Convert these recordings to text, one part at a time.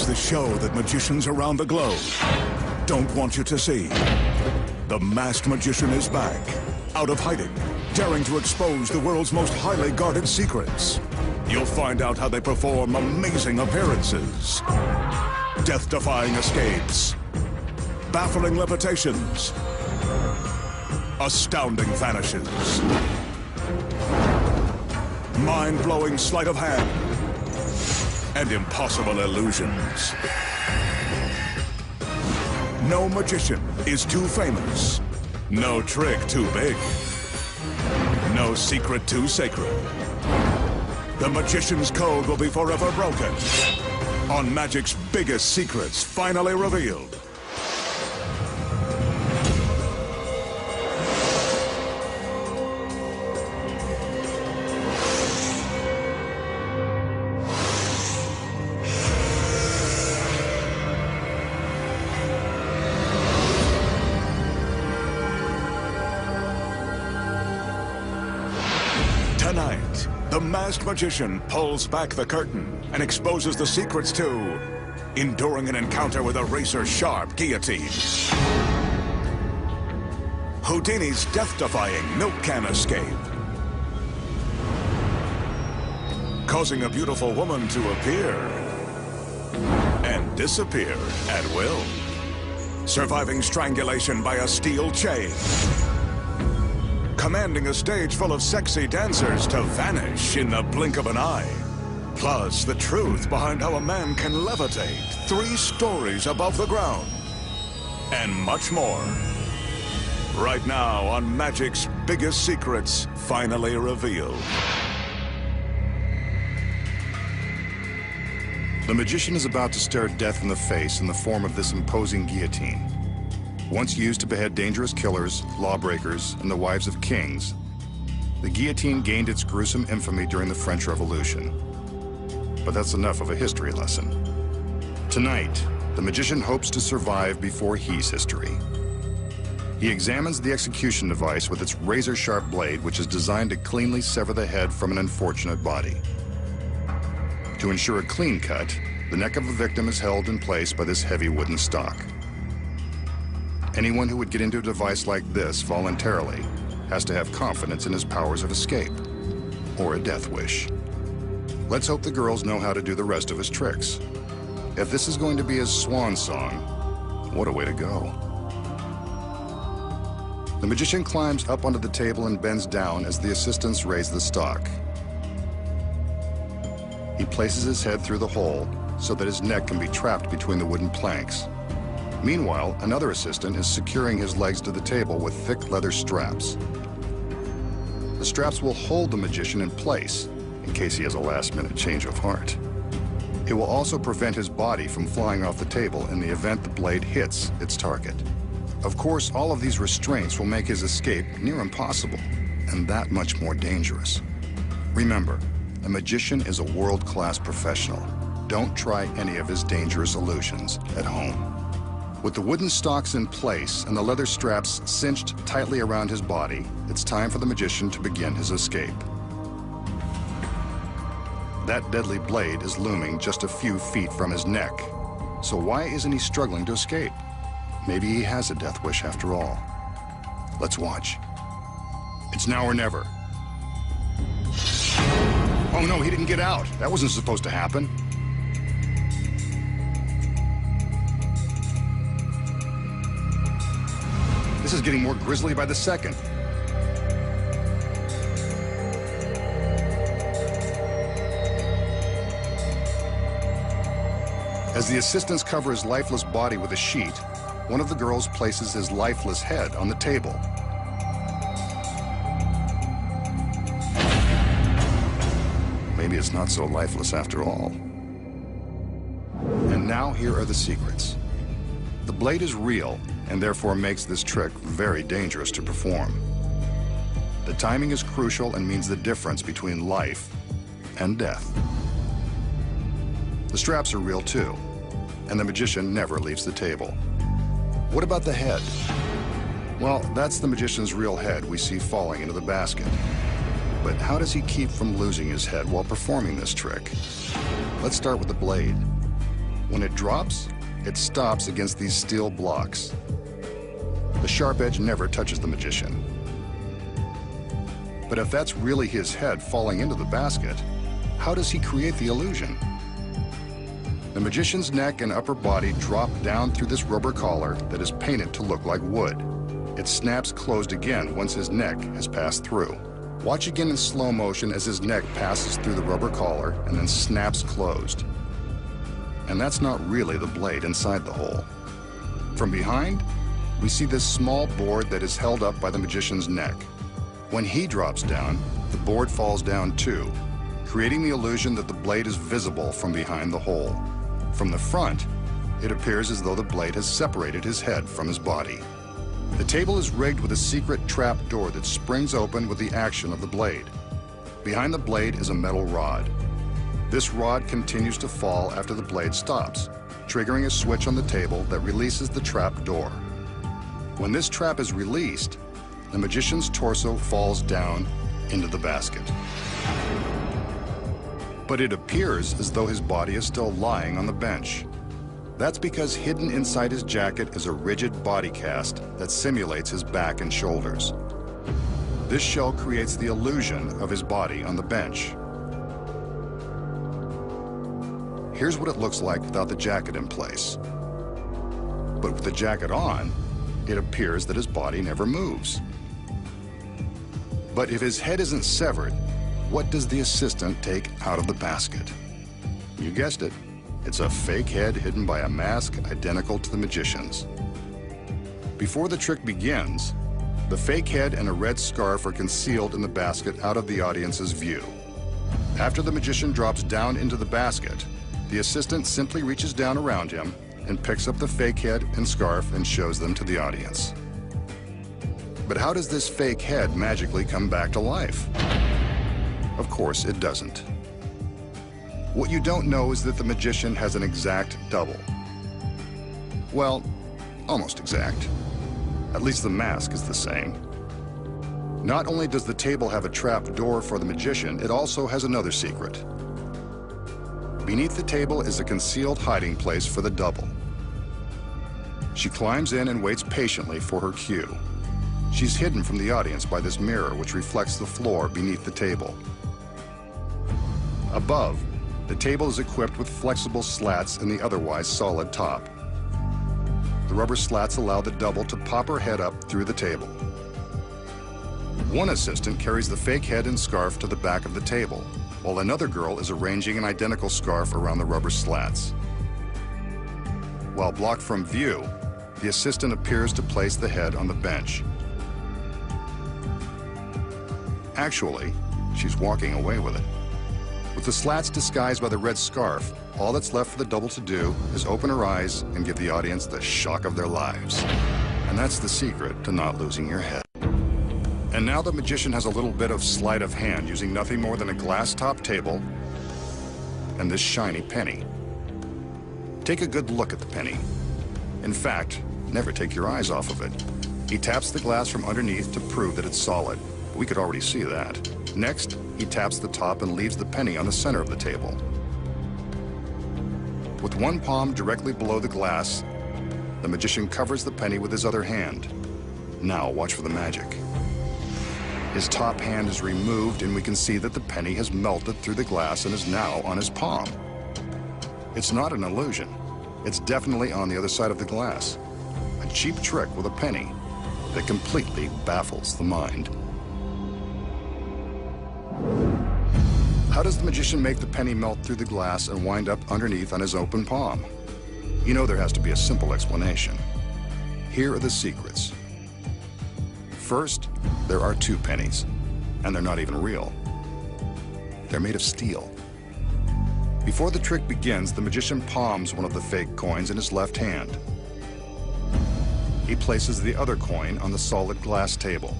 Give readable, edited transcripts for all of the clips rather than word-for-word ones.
It's the show that magicians around the globe don't want you to see. The masked magician is back, out of hiding, daring to expose the world's most highly guarded secrets. You'll find out how they perform amazing appearances, death-defying escapes, baffling levitations, astounding vanishes, mind-blowing sleight of hand, and impossible illusions. No magician is too famous, no trick too big, no secret too sacred. The magician's code will be forever broken on magic's biggest secrets finally revealed. Tonight, the masked magician pulls back the curtain and exposes the secrets to enduring an encounter with a razor-sharp guillotine, Houdini's death-defying milk can escape, causing a beautiful woman to appear and disappear at will, surviving strangulation by a steel chain, commanding a stage full of sexy dancers to vanish in the blink of an eye. Plus, the truth behind how a man can levitate 3 stories above the ground. And much more. Right now on Magic's biggest secrets finally revealed. The magician is about to stare death in the face in the form of this imposing guillotine. Once used to behead dangerous killers, lawbreakers, and the wives of kings, the guillotine gained its gruesome infamy during the French Revolution. But that's enough of a history lesson. Tonight, the magician hopes to survive before he's history. He examines the execution device with its razor-sharp blade, which is designed to cleanly sever the head from an unfortunate body. To ensure a clean cut, the neck of the victim is held in place by this heavy wooden stock. Anyone who would get into a device like this voluntarily has to have confidence in his powers of escape, or a death wish. Let's hope the girls know how to do the rest of his tricks. If this is going to be his swan song, what a way to go. The magician climbs up onto the table and bends down as the assistants raise the stock. He places his head through the hole so that his neck can be trapped between the wooden planks. Meanwhile, another assistant is securing his legs to the table with thick leather straps. The straps will hold the magician in place in case he has a last-minute change of heart. It will also prevent his body from flying off the table in the event the blade hits its target. Of course, all of these restraints will make his escape near impossible and that much more dangerous. Remember, a magician is a world-class professional. Don't try any of his dangerous illusions at home. With the wooden stocks in place and the leather straps cinched tightly around his body, it's time for the magician to begin his escape. That deadly blade is looming just a few feet from his neck. So why isn't he struggling to escape? Maybe he has a death wish after all. Let's watch. It's now or never. Oh no, he didn't get out. That wasn't supposed to happen. This is getting more grisly by the second. As the assistants cover his lifeless body with a sheet, one of the girls places his lifeless head on the table. Maybe it's not so lifeless after all. And now here are the secrets. The blade is real, and therefore makes this trick very dangerous to perform. The timing is crucial and means the difference between life and death. The straps are real too, and the magician never leaves the table. What about the head? Well, that's the magician's real head we see falling into the basket. But how does he keep from losing his head while performing this trick? Let's start with the blade. When it drops, it stops against these steel blocks. The sharp edge never touches the magician. But if that's really his head falling into the basket, how does he create the illusion? The magician's neck and upper body drop down through this rubber collar that is painted to look like wood. It snaps closed again once his neck has passed through. Watch again in slow motion as his neck passes through the rubber collar and then snaps closed. And that's not really the blade inside the hole. From behind, we see this small board that is held up by the magician's neck. When he drops down, the board falls down too, creating the illusion that the blade is visible from behind the hole. From the front, it appears as though the blade has separated his head from his body. The table is rigged with a secret trap door that springs open with the action of the blade. Behind the blade is a metal rod. This rod continues to fall after the blade stops, triggering a switch on the table that releases the trap door. When this trap is released, the magician's torso falls down into the basket. But it appears as though his body is still lying on the bench. That's because hidden inside his jacket is a rigid body cast that simulates his back and shoulders. This shell creates the illusion of his body on the bench. Here's what it looks like without the jacket in place. But with the jacket on, it appears that his body never moves. But if his head isn't severed, what does the assistant take out of the basket? You guessed it. It's a fake head hidden by a mask identical to the magician's. Before the trick begins, the fake head and a red scarf are concealed in the basket out of the audience's view. After the magician drops down into the basket, the assistant simply reaches down around him and picks up the fake head and scarf and shows them to the audience. But how does this fake head magically come back to life? Of course, it doesn't. What you don't know is that the magician has an exact double. Well, almost exact. At least the mask is the same. Not only does the table have a trap door for the magician, it also has another secret. Beneath the table is a concealed hiding place for the double. She climbs in and waits patiently for her cue. She's hidden from the audience by this mirror which reflects the floor beneath the table. Above, the table is equipped with flexible slats in the otherwise solid top. The rubber slats allow the double to pop her head up through the table. One assistant carries the fake head and scarf to the back of the table, while another girl is arranging an identical scarf around the rubber slats. While blocked from view, the assistant appears to place the head on the bench. Actually, she's walking away with it. With the slats disguised by the red scarf, all that's left for the double to do is open her eyes and give the audience the shock of their lives. And that's the secret to not losing your head. And now the magician has a little bit of sleight of hand using nothing more than a glass-top table and this shiny penny. Take a good look at the penny. In fact, never take your eyes off of it. He taps the glass from underneath to prove that it's solid. We could already see that. Next, he taps the top and leaves the penny on the center of the table. With one palm directly below the glass, the magician covers the penny with his other hand. Now watch for the magic. His top hand is removed and we can see that the penny has melted through the glass and is now on his palm. It's not an illusion. It's definitely on the other side of the glass. A cheap trick with a penny that completely baffles the mind. How does the magician make the penny melt through the glass and wind up underneath on his open palm? You know there has to be a simple explanation. Here are the secrets. First, there are two pennies, and they're not even real. They're made of steel. Before the trick begins, the magician palms one of the fake coins in his left hand. He places the other coin on the solid glass table.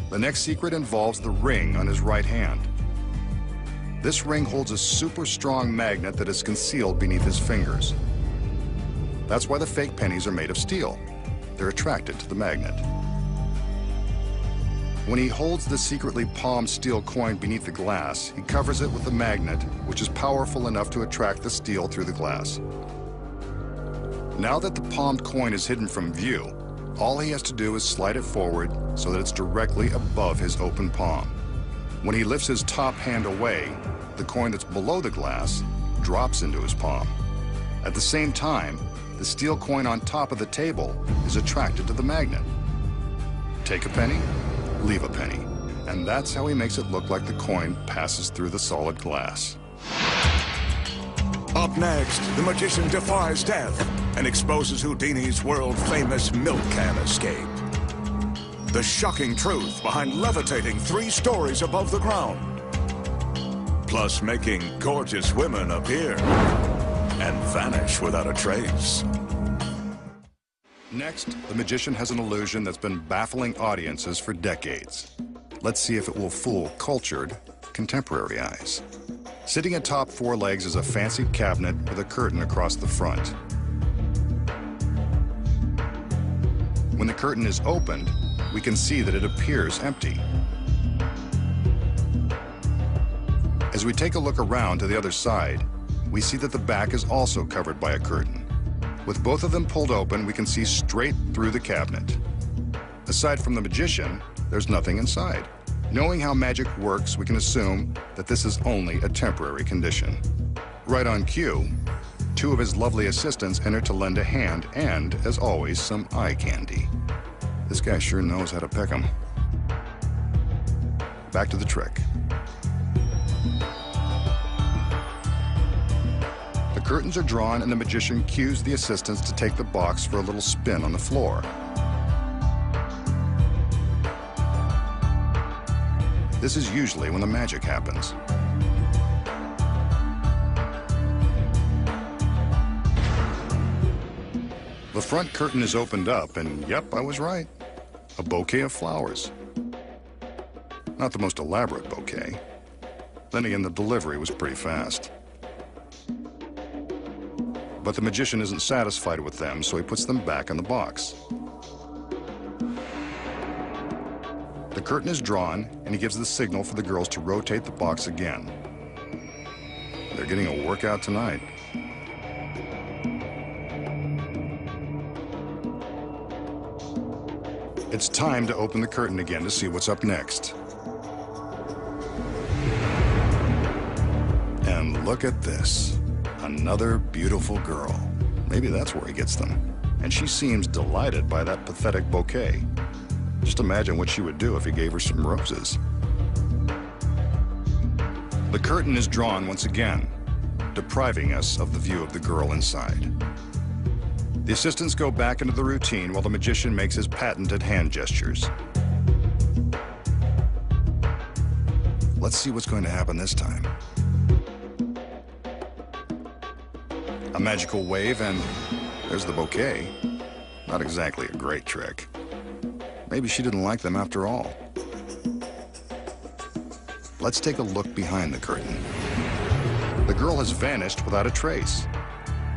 The next secret involves the ring on his right hand. This ring holds a super strong magnet that is concealed beneath his fingers. That's why the fake pennies are made of steel. They're attracted to the magnet. When he holds the secretly palmed steel coin beneath the glass, he covers it with the magnet, which is powerful enough to attract the steel through the glass. Now that the palmed coin is hidden from view, all he has to do is slide it forward so that it's directly above his open palm. When he lifts his top hand away, the coin that's below the glass drops into his palm. At the same time, the steel coin on top of the table is attracted to the magnet. Take a penny, leave a penny. And that's how he makes it look like the coin passes through the solid glass. Up next, the magician defies death and exposes Houdini's world-famous milk can escape. The shocking truth behind levitating 3 stories above the ground. Plus making gorgeous women appear and vanish without a trace. Next, the magician has an illusion that's been baffling audiences for decades. Let's see if it will fool cultured, contemporary eyes. Sitting atop 4 legs is a fancy cabinet with a curtain across the front. When the curtain is opened, we can see that it appears empty. As we take a look around to the other side, we see that the back is also covered by a curtain. With both of them pulled open, we can see straight through the cabinet. Aside from the magician, there's nothing inside. Knowing how magic works, we can assume that this is only a temporary condition. Right on cue, 2 of his lovely assistants enter to lend a hand and, as always, some eye candy. This guy sure knows how to pick 'em. Back to the trick. The curtains are drawn and the magician cues the assistants to take the box for a little spin on the floor. This is usually when the magic happens. The front curtain is opened up, and yep, I was right. A bouquet of flowers. Not the most elaborate bouquet. Then again, the delivery was pretty fast. But the magician isn't satisfied with them, so he puts them back in the box. The curtain is drawn, and he gives the signal for the girls to rotate the box again. They're getting a workout tonight. It's time to open the curtain again to see what's up next. And look at this. Another beautiful girl. Maybe that's where he gets them. And she seems delighted by that pathetic bouquet. Just imagine what she would do if he gave her some roses. The curtain is drawn once again, depriving us of the view of the girl inside. The assistants go back into the routine while the magician makes his patented hand gestures. Let's see what's going to happen this time. A magical wave, and there's the bouquet. Not exactly a great trick. Maybe she didn't like them after all. Let's take a look behind the curtain. The girl has vanished without a trace.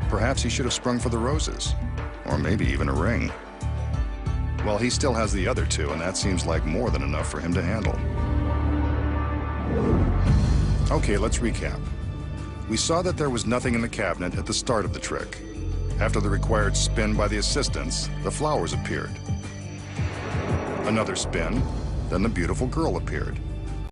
Perhaps he should have sprung for the roses, or maybe even a ring. Well, he still has the other 2, and that seems like more than enough for him to handle. Okay, let's recap. We saw that there was nothing in the cabinet at the start of the trick. After the required spin by the assistants, the flowers appeared. Another spin, then the beautiful girl appeared.